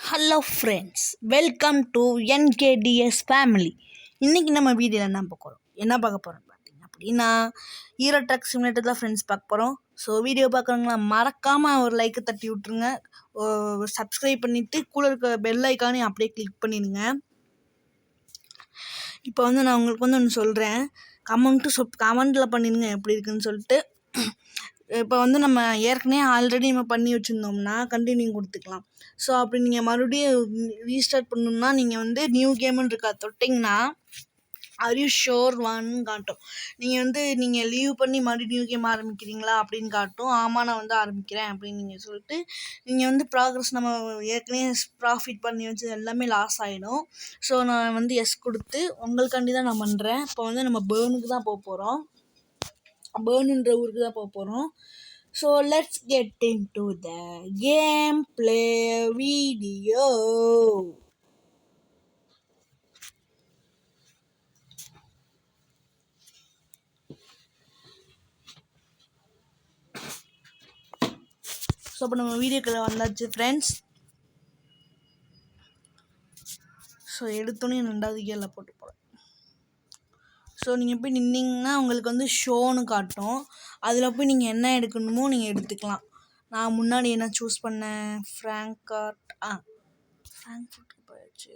Hello friends, welcome to NKTS family. இன்றைக்கி நம்ம வீடியோவில் என்ன பார்க்க போகிறோம் பார்த்தீங்க அப்படின்னா, ஹீரோ ட்ரக் சிமுலேட்டர் தான் ஃப்ரெண்ட்ஸ் பார்க்க போகிறோம். ஸோ வீடியோ பார்க்குறவங்களா மறக்காமல் ஒரு லைக்கை தட்டி விட்ருங்க, சப்ஸ்கிரைப் பண்ணிவிட்டு கூட இருக்க பெல் ஐக்கானையும் அப்படியே கிளிக் பண்ணிடுங்க. இப்போ நான் உங்களுக்கு ஒன்று சொல்கிறேன், கமெண்ட்டில் பண்ணிடுங்க எப்படி இருக்குன்னு சொல்லிட்டு. இப்போ நம்ம ஏற்கனவே ஆல்ரெடி நம்ம பண்ணி வச்சுருந்தோம்னா கண்டினியூ கொடுத்துக்கலாம். ஸோ அப்படி நீங்கள் மறுபடியும் ரீஸ்டார்ட் பண்ணணும்னா நீங்கள் நியூ கேமுன்னு இருக்கா தொட்டிங்கன்னா ஆர் யூ ஷோர் ஒன்னு காட்டும். நீங்கள் லீவ் பண்ணி மறுபடியும் நியூ கேம் ஆரம்பிக்கிறீங்களா அப்படின்னு காட்டும். ஆமாம், நான் ஆரம்பிக்கிறேன் அப்படின்னு நீங்கள் சொல்லிட்டு நீங்கள் ப்ராக்ரஸ் நம்ம ஏற்கனவே ப்ராஃபிட் பண்ணி வச்சு எல்லாமே லாஸ் ஆகிடும். ஸோ நான் எஸ் கொடுத்து உங்களுக்காண்டி தான் நான் பண்ணுறேன். இப்போ நம்ம பேர்னுக்கு தான் போக போகிறோம், பேர்னுன்ற ஊருக்கு தான் போக போகிறோம். So let's get into the game play video. So இப்போ நம்ம வீடியோக்குள்ளே வந்தாச்சு ஃப்ரெண்ட்ஸ். ஸோ எடுத்தோன்னே 2வது கியரில் போட்டு போகிறேன். ஸோ நீங்கள் போய் நின்னீங்கன்னா உங்களுக்கு ஷோன்னு காட்டும். அதில் போய் நீங்கள் என்ன எடுக்கணுமோ நீங்கள் எடுத்துக்கலாம். நான் முன்னாடி என்ன சூஸ் பண்ணேன், ஃப்ராங்க்ஃபர்ட்டுக்கு போயாச்சு.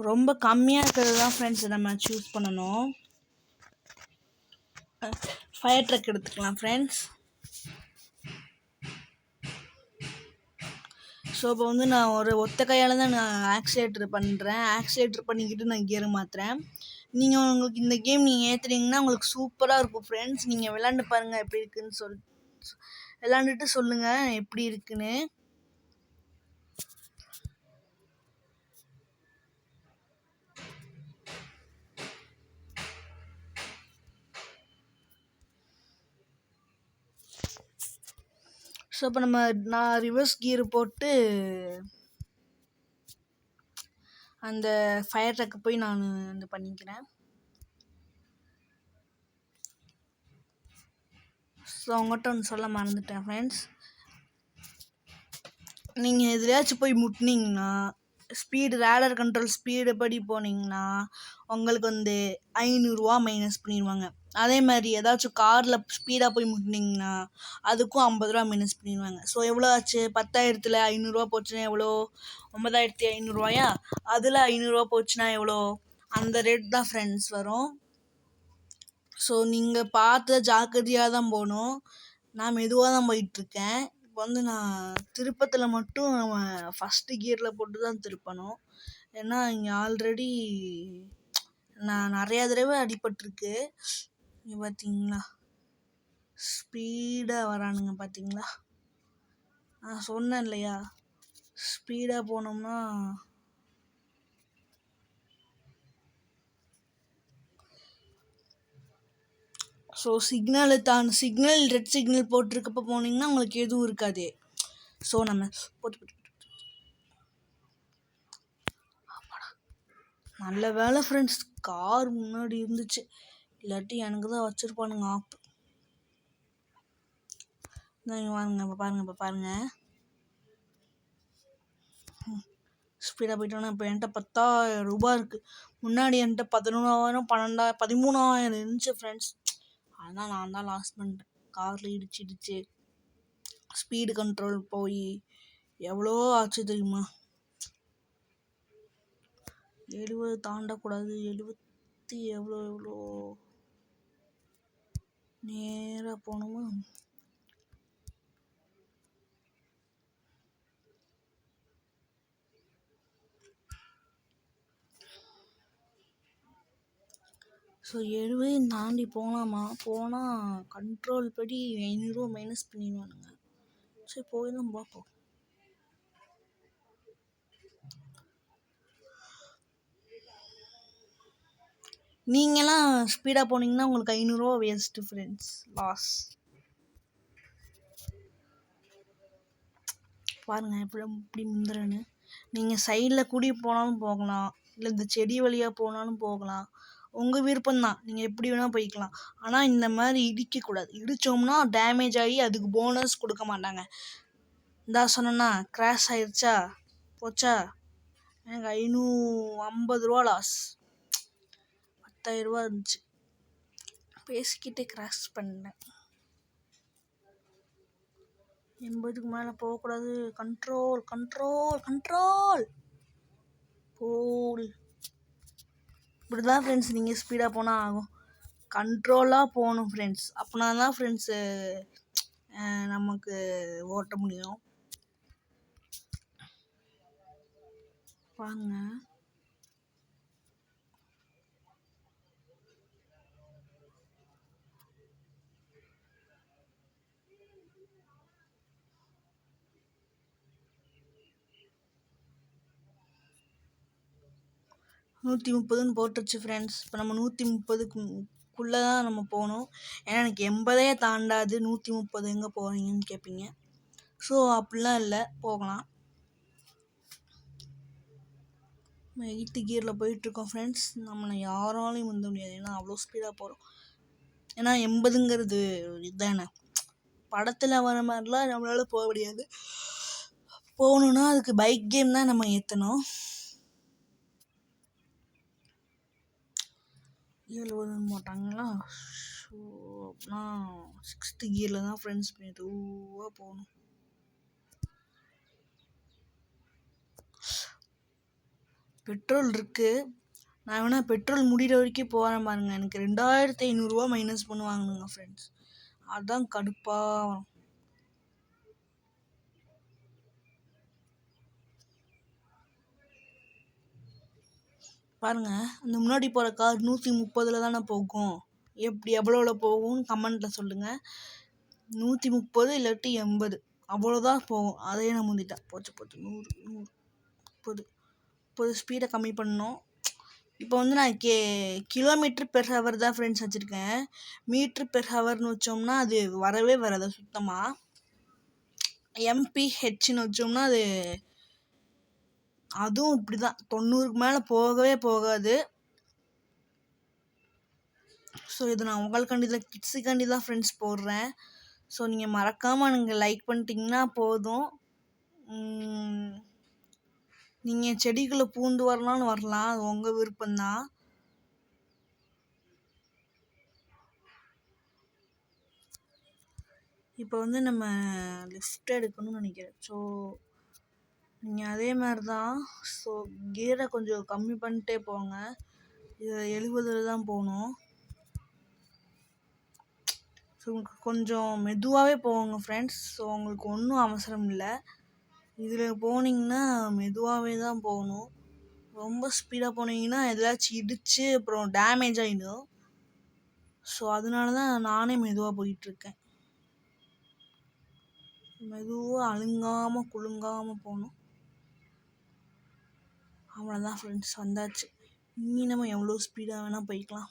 ரொம்ப கம்மியாக இருக்கிறது தான் ஃப்ரெண்ட்ஸ் நம்ம சூஸ் பண்ணணும். ஃபயர் ட்ரக் எடுத்துக்கலாம் ஃப்ரெண்ட்ஸ். ஸோ இப்போ நான் ஒரு ஒத்த கையால் தான் நான் ஆக்சிலேட்டர் பண்ணுறேன். ஆக்சிலேட்டர் பண்ணிக்கிட்டு நான் கியர் மாற்றுறேன். உங்களுக்கு இந்த கேம் நீங்கள் ஏற்றுறீங்கன்னா உங்களுக்கு சூப்பராக இருக்கும் ஃப்ரெண்ட்ஸ். நீங்கள் விளாண்டு பாருங்கள் எப்படி இருக்குதுன்னு விளாண்டுட்டு சொல்லுங்கள் எப்படி இருக்குன்னு. ஸோ இப்போ நான் ரிவர்ஸ் கியர் போட்டு அந்த ஃபயர் ட்ரக்கு போய் நான் பண்ணிக்கிறேன். ஸோ அவங்ககிட்ட ஒன்று சொல்ல மறந்துட்டேன் ஃப்ரெண்ட்ஸ். நீங்கள் எதுலையாச்சும் போய் முட்டினீங்கன்னா ரேடர் கண்ட்ரோல் ஸ்பீடு படி போனீங்கன்னா உங்களுக்கு 500 மைனஸ் பண்ணிடுவாங்க. அதே மாதிரி ஏதாச்சும் காரில் ஸ்பீடாக போய் முட்டினீங்கன்னா அதுக்கும் 50 மைனஸ் பண்ணிடுவாங்க. ஸோ எவ்வளோ ஆச்சு, 10,000ல் 500 போச்சுன்னா எவ்வளோ, 9,500 அதில் 500 போச்சுன்னா எவ்வளோ, அந்த ரேட் தான் ஃப்ரெண்ட்ஸ் வரும். ஸோ நீங்கள் பார்த்து ஜாக்கிரதையாக தான் போகணும். நான் மெதுவாக தான் போயிட்டுருக்கேன். இப்போ நான் திருப்பத்தில் மட்டும் நம்ம ஃபஸ்ட்டு கியரில் போட்டு தான் திருப்பணும். ஏன்னா இங்கே ஆல்ரெடி நான் நிறையா தடவை அடிபட்டிருக்கு. இங்கே பார்த்தீங்களா ஸ்பீடாக வரானுங்க, பார்த்தீங்களா? நான் சொன்னேன் இல்லையா, ஸ்பீடாக போனோம்னா ஸோ சிக்னல் ரெட் சிக்னல் போட்டிருக்கப்போ போனீங்கன்னா உங்களுக்கு எதுவும் இருக்காது. ஸோ நம்ம போட்டு நல்ல வேலை ஃப்ரெண்ட்ஸ், கார் முன்னாடி இருந்துச்சு, இல்லாட்டி எனக்கு தான் வச்சுருப்பானுங்க ஆப். இப்போ பாருங்கள் ஸ்பீடாக போயிட்டோன்னா. இப்போ என்கிட்ட 10,000 ரூபாய் இருக்குது. முன்னாடி என்கிட்ட 11,000 12,000 13,000 இருந்துச்சு ஃப்ரெண்ட்ஸ். அதனால் நான் தான் லாஸ் பண்ணிட்டேன். காரில் இடிச்சிடுச்சு, ஸ்பீடு கண்ட்ரோல் போய் எவ்வளோ ஆச்சு தெரியுமா? 70 தாண்டக்கூடாது, 70 எவ்வளோ நேராக போகணுமா? ஸோ 70 தாண்டி போகலாமா? போனால் கண்ட்ரோல் படி 500 மைனஸ் பண்ணிடுவானுங்க. சரி போய் தான் பார்ப்போம். நீங்களாம் ஸ்பீடாக போனீங்கன்னா உங்களுக்கு 500 வேஸ்ட்டு ஃப்ரெண்ட்ஸ், லாஸ். பாருங்கள் எப்படி முந்துறேன்னு. நீங்கள் சைடில் கூடி போனாலும் போகலாம், இல்லை இந்த செடி வழியாக போனாலும் போகலாம். உங்கள் விருப்பம் தான், நீங்கள் எப்படி வேணால் போய்க்கலாம். ஆனால் இந்த மாதிரி இடிக்கக்கூடாது. இடித்தோம்னா டேமேஜ் ஆகி அதுக்கு போனஸ் கொடுக்க மாட்டாங்க. இந்தா சொன்னேன்னா கிராஷ் ஆயிடுச்சா, போச்சா, எனக்கு 550 லாஸ். 10,000 இருந்துச்சு, பேசிக்கிட்டே கிராஷ் பண்ணேன். 80க்கு மேலே போகக்கூடாது. கண்ட்ரோல் கண்ட்ரோல் கண்ட்ரோல் போல். இப்படி தான் ஃப்ரெண்ட்ஸ் நீங்கள் ஸ்பீடாக போனால் ஆகும். கண்ட்ரோலாக போகணும் ஃப்ரெண்ட்ஸ். அப்படின்னா தான் ஃப்ரெண்ட்ஸு நமக்கு ஓட்ட முடியும். வாங்க, நூற்றி 30ன்னு போட்டுருச்சு ஃப்ரெண்ட்ஸ். இப்போ நம்ம 130க்குள்ளே தான் நம்ம போகணும். ஏன்னா எனக்கு 80 தாண்டாது. 130 எங்கே போகிறீங்கன்னு கேட்பீங்க. ஸோ அப்படிலாம் இல்லை, போகலாம். நம்ம 8th கியரில் போயிட்டுருக்கோம் ஃப்ரெண்ட்ஸ். நம்மளை யாராலையும் முந்த முடியாது, ஏன்னா அவ்வளோ ஸ்பீடாக போகிறோம். ஏன்னா 80ங்கிறது இதுதானே, படத்தில் வர மாதிரிலாம் நம்மளால் போக முடியாது. போகணுன்னா அதுக்கு பைக் கேம் தான் நம்ம ஏற்றணும். 70ன்னு போட்டாங்களா? ஸோ அப்படின்னா 6th கியரில் தான் ஃப்ரெண்ட்ஸ் மெதுவாக போகணும். பெட்ரோல் இருக்குது, நான் வேணால் பெட்ரோல் முடிகிற வரைக்கும் போகிறேன் பாருங்க. எனக்கு 2,500 மைனஸ் பண்ணுவாங்கங்க ஃப்ரெண்ட்ஸ். அதுதான் கடுப்பாக வரும். பாருங்க, அந்த முன்னாடி போகிற கார் 130 தானே போகும். எவ்வளோல போகும்னு கமெண்ட்டில் சொல்லுங்கள். 130 இல்லாட்டி 80 அவ்வளோதான் போகும். அதே நான் முந்திட்டேன். போச்சு 100 ஸ்பீடை கம்மி பண்ணோம். இப்போ வந்து நான் km/h தான் ஃப்ரெண்ட்ஸ் வச்சுருக்கேன். மீட்ரு/ஹவர்னு வச்சோம்னா அது வரவே வராது சுத்தமாக. mph வச்சோம்னா அதுவும் இப்படி தான், 90க்கு மேலே போகவே போகாது. ஸோ இது நான் உங்களுக்காண்டி தான், கிட்ஸுக்காண்டி தான் ஃப்ரெண்ட்ஸ் போடுறேன். ஸோ நீங்கள் மறக்காமல் நீங்கள் லைக் பண்ணிட்டீங்கன்னா போதும். நீங்கள் செடிக்குள்ளே பூந்து வரலான்னு வரலாம், அது உங்கள் விருப்பம்தான். இப்போ வந்து நம்ம லிஃப்ட் எடுக்கணும்னு நினைக்கிறேன். ஸோ நீங்கள் அதே மாதிரி தான். ஸோ கியரை கொஞ்சம் கம்மி பண்ணிட்டே போங்க. இது 70 தான் போகணும். ஸோ கொஞ்சம் மெதுவாகவே போங்க ஃப்ரெண்ட்ஸ். ஸோ உங்களுக்கு ஒன்றும் அவசரம் இல்லை. இதில் போனீங்கன்னா மெதுவாகவே தான் போகணும். ரொம்ப ஸ்பீடாக போனீங்கன்னா எதாச்சும் இடித்து அப்புறம் டேமேஜ் ஆகிடும். ஸோ அதனால தான் நானே மெதுவாக போயிட்டுருக்கேன். மெதுவாக அழுங்காமல் குலுங்காமல் போகணும். அவ்வளோதான் ஃப்ரெண்ட்ஸ், வந்தாச்சு. இனி நம்ம எவ்வளோ ஸ்பீடாக வேணால் போய்க்கலாம்.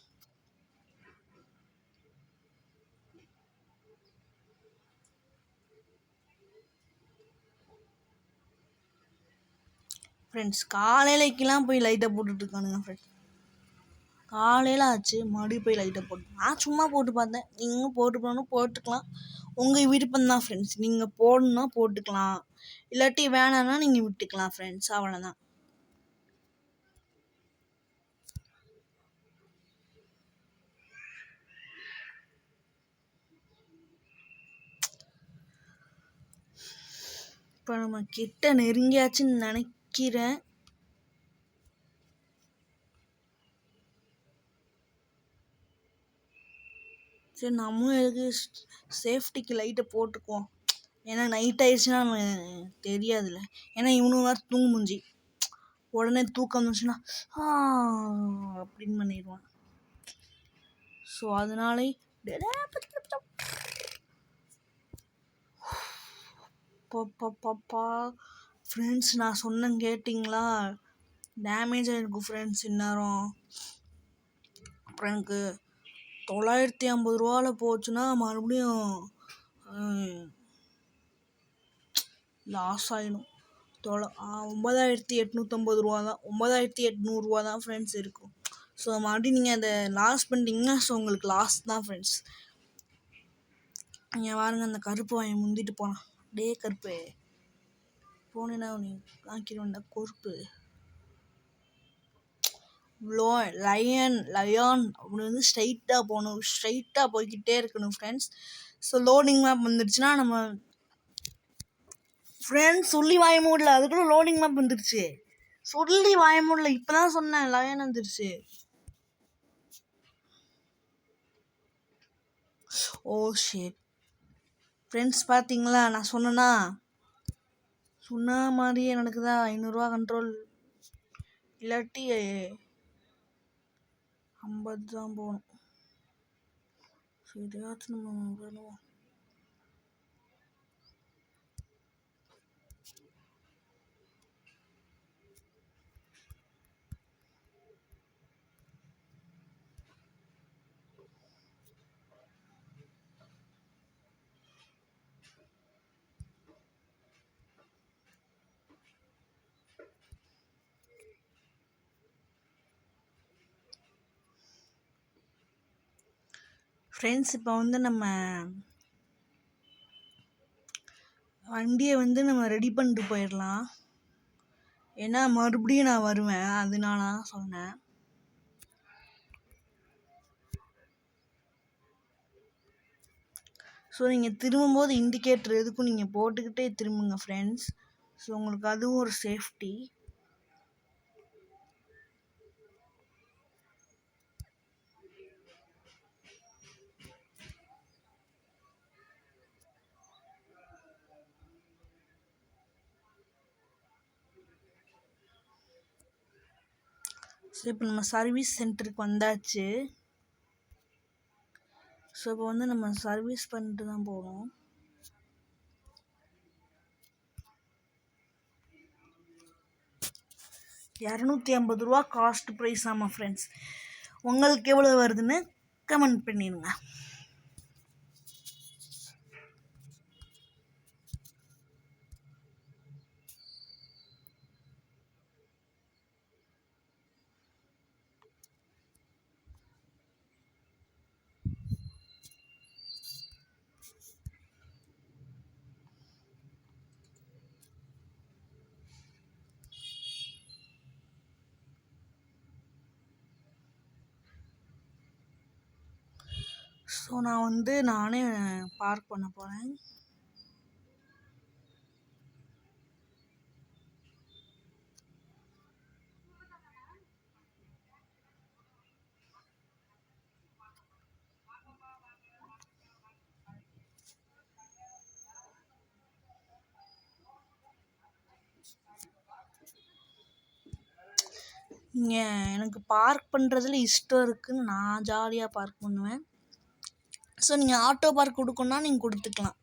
ஃப்ரெண்ட்ஸ் காலையிலக்கெல்லாம் போய் லைட்டை போட்டுட்ருக்கானுங்க ஃப்ரெண்ட்ஸ். காலையில் ஆச்சு, மறுபடியும் போய் லைட்டை போட்டு, நான் சும்மா போட்டு பார்த்தேன். நீங்களும் போட்டு போகணும், போட்டுக்கலாம். உங்கள் விருப்பம்தான் ஃப்ரெண்ட்ஸ். நீங்கள் போடணுன்னா போட்டுக்கலாம், இல்லாட்டி வேணான்னா நீங்கள் விட்டுக்கலாம் ஃப்ரெண்ட்ஸ். அவ்வளோதான். இப்போ நம்ம கிட்ட நெருங்கியாச்சுன்னு நினைக்கிறேன். சரி, நம்மளும் எதுக்கு சேஃப்டிக்கு லைட்டை போட்டுக்குவோம். ஏன்னா நைட் ஆயிடுச்சுன்னா நம்ம தெரியாதுல்ல. ஏன்னா இவனு வேறு தூங்கு மூஞ்சி, உடனே தூக்கம் வந்துச்சுன்னா அப்படின்னு பண்ணிடுவான். ஸோ அதனாலே பாப்பா ஃப்ரெண்ட்ஸ், நான் சொன்னேன் கேட்டிங்களா? டேமேஜ் ஆகிருக்கும் ஃப்ரெண்ட்ஸ் இந்நேரம். அப்புறம் எனக்கு 950 போச்சுன்னா மறுபடியும் லாஸ் ஆகிடும். 9,850 தான், 9,800 தான் ஃப்ரெண்ட்ஸ் இருக்கும். ஸோ மறுபடியும் நீங்கள் அதை லாஸ் பண்ணிட்டீங்கன்னா ஸோ உங்களுக்கு லாஸ் தான் ஃப்ரெண்ட்ஸ். நீங்கள் பாருங்க அந்த கருப்பு வாயை முந்திட்டு போனான். டே கருப்பு போனேன்னா நீ காக்கிடுவேன்டா கொறுப்பு. லயான் அப்படி வந்து ஸ்ட்ரைட்டாக போகணும், ஸ்ட்ரைட்டாக போய்கிட்டே இருக்கணும் ஃப்ரெண்ட்ஸ். ஸோ லோடிங் மேப் வந்துடுச்சுன்னா நம்ம ஃப்ரெண்ட்ஸ் சொல்லி வாய மூடல, அதுக்குள்ள லோடிங் மேப் வந்துடுச்சு. சொல்லி வாய மூடல, இப்போ தான் சொன்னேன் லயன் வந்துடுச்சு. ஓ ஷிட் ஃப்ரெண்ட்ஸ், பார்த்தீங்களா நான் சொன்னேன்னா சொன்ன மாதிரியே நடக்குதா. 500 கண்ட்ரோல் இல்லாட்டி 50 தான் போகணும். சரியாச்சும் நம்ம வேணும். ஃப்ரெண்ட்ஸ், இப்போ வந்து நம்ம வண்டியை வந்து நம்ம ரெடி பண்ணிட்டு போயிடலாம். ஏன்னா மறுபடியும் நான் வருவேன், அதனால தான் சொன்னேன். ஸோ நீங்கள் திரும்பும்போது இண்டிகேட்டர் எதுக்கும் நீங்கள் போட்டுக்கிட்டே திரும்புங்க ஃப்ரெண்ட்ஸ். ஸோ உங்களுக்கு அதுவும் ஒரு சேஃப்டி. ஸோ இப்போ நம்ம சர்வீஸ் சென்டருக்கு வந்தாச்சு. ஸோ இப்போ வந்து நம்ம சர்வீஸ் பண்ணிட்டு தான் போகணும். ₹250 காஸ்ட் ப்ரைஸ். ஆமாம் ஃப்ரெண்ட்ஸ், உங்களுக்கு எவ்வளோ வருதுன்னு கமெண்ட் பண்ணிடுங்க. ஸோ நான் வந்து நானே பார்க் பண்ண போகிறேன். இங்கே எனக்கு பார்க் பண்ணுறதுல இஷ்டம் இருக்குதுன்னு நான் ஜாலியாக பார்க் பண்ணுவேன். ஸோ நீங்கள் ஆட்டோ பார்க் கொடுக்கணுன்னா நீங்கள் கொடுத்துக்கலாம்.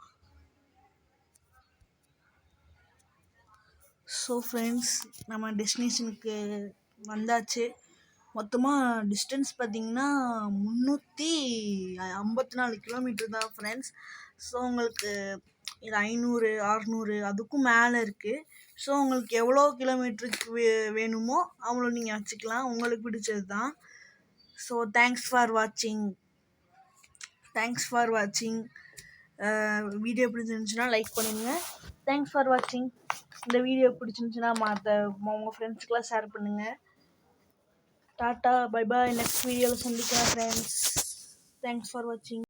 ஸோ ஃப்ரெண்ட்ஸ், நம்ம டெஸ்டினேஷனுக்கு வந்தாச்சு. மொத்தமாக டிஸ்டன்ஸ் பார்த்திங்கன்னா 354 கிலோமீட்டர் தான் ஃப்ரெண்ட்ஸ். ஸோ உங்களுக்கு இது 500 600 அதுக்கும் மேலே இருக்குது. ஸோ உங்களுக்கு எவ்வளோ கிலோமீட்டருக்கு வேணுமோ அவ்வளோ நீங்கள் வச்சுக்கலாம், உங்களுக்கு பிடிச்சது தான். ஸோ தேங்க்ஸ் ஃபார் வாட்சிங். வீடியோ பிடிச்சிருந்துச்சுன்னா லைக் பண்ணுங்கள். தேங்க்ஸ் ஃபார் வாட்சிங். இந்த வீடியோ பிடிச்சிருந்துச்சுன்னா உங்கள் ஃப்ரெண்ட்ஸுக்கெலாம் ஷேர் பண்ணுங்கள். Tata bye bye. நெக்ஸ்ட் வீடியோவில் சந்திக்கிறேன் ஃப்ரெண்ட்ஸ். தேங்க்ஸ் ஃபார் வாட்சிங்.